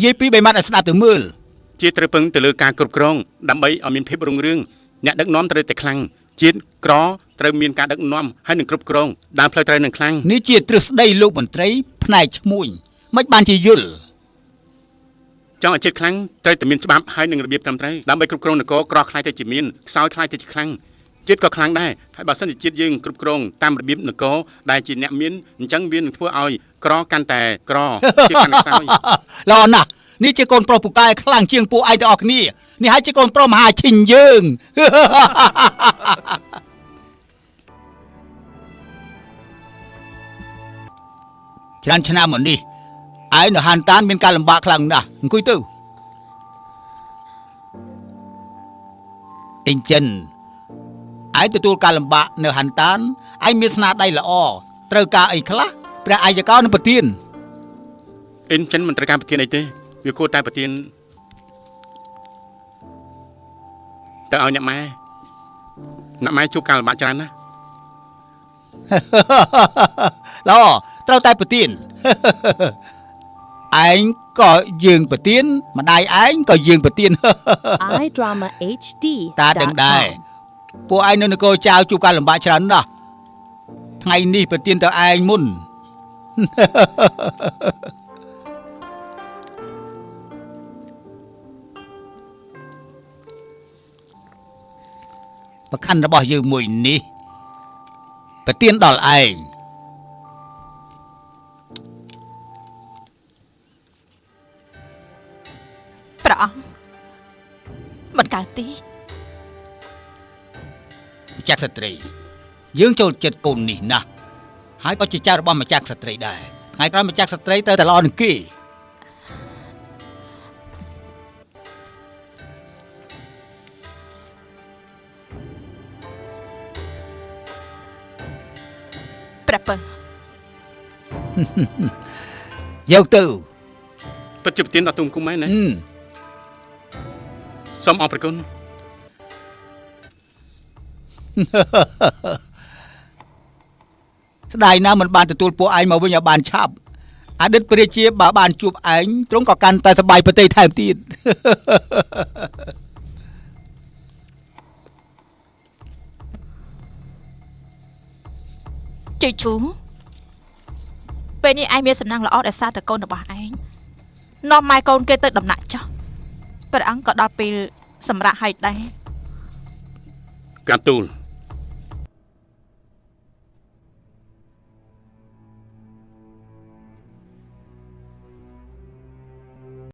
យាយពី3ម៉ាត់ឲ្យស្ដាប់ទៅមើលជាតិត្រូវពឹងទៅលើការគ្រប់គ្រងដើម្បីឲ្យមានភាពរុងរឿងអ្នកដឹកនាំត្រូវតែខ្លាំងជាតិក្រត្រូវមានការដឹកនាំហើយនឹងគ្រប់គ្រងដើរផ្លូវត្រូវនឹងខ្លាំងនេះជាទ្រឹស្ដីលោកមន្ត្រីផ្នែកឈ្មួញមិនបានជាយល់ចង់ឲ្យជាតិខ្លាំងត្រូវតែមានច្បាប់ហើយនឹងរបៀបត្រឹមត្រូវដើម្បីគ្រប់គ្រងនគរក្រខ្លាយទៅជាមានខ្សោយខ្លាយទៅជាខ្លាំងជាតិក៏ខ្លាំងដែរហើយបើសិនជាជាតិយើងគ្រប់គ្រងតាមរបៀបនគរដែលជាអ្នកមានអញ្ចឹងវានឹងធ្វើឲ្យក្រកាន់តែក្រជាតិកាន់តែខ្សោយល្អណាស់នេះជាកូនប្រុសពូកែខ្លាំងជាងពួកឯងទាំងអស់គ្នានេះហើយជាកូនប្រុសមហាឈិញយើងច្រើនឆ្នាំមកនេះឯងនៅហាន់តានមានការលំបាកខ្លាំងណាស់អង្គុយទៅអ៊ីនចិនឯងទទួលការលំបាកនៅហាន់តានឯងមានស្នាដៃល្អត្រូវការអីខ្លះព្រះអាយកោនឹងប្រទានអ៊ីនចិនមិនត្រូវការប្រទានអីទេវាគួរតែប្រទានទៅឲ្យអ្នកម៉ែជួបការលំបាកច្រើនណាស់ល្អត្រូវតែប្រទានឯងក៏យើងប្រទានម្ដាយឯងក៏យើងប្រទាន iDrama HD តាដឹងដែរពួកឯងនៅនគរចៅជួបការលំបាកច្រើនណាស់ថ្ងៃនេះប្រទានទៅឯងមុនប្រកាន់របស់យើងមួយនេះប្រទានដល់ឯងព្រះអង្គមិនកើតទេម្ចាស់ស្ត្រីយើងចូលចិត្តកូននេះណាស់ហើយក៏ជាចៅរបស់ម្ចាស់ស្ត្រីដែរថ្ងៃក្រោយម្ចាស់ស្ត្រីត្រូវតែល្អនឹងគេព្រះពើយកទៅពិតជាប្រទានដល់ទូមគុំមែនណាសូមអរព្រគុណស្ដាយណាស់មិនបានទទួលពួកឯងមកវិញឲ្យបានឆាប់អតីតព្រះរាជាបើបានជួបឯងទ្រង់ក៏កាន់តែសប្បាយប្រទេសថែមទៀតជ័យឈូពេលនេះឯងមានសំណាងល្អដោយសារតែកូនរបស់ឯងនាំម៉ែកូនគេទៅដំណាក់ចោះព្រះអង្គក៏ដល់ពេលសម្រាប់ហើយដែរក្រាបទូល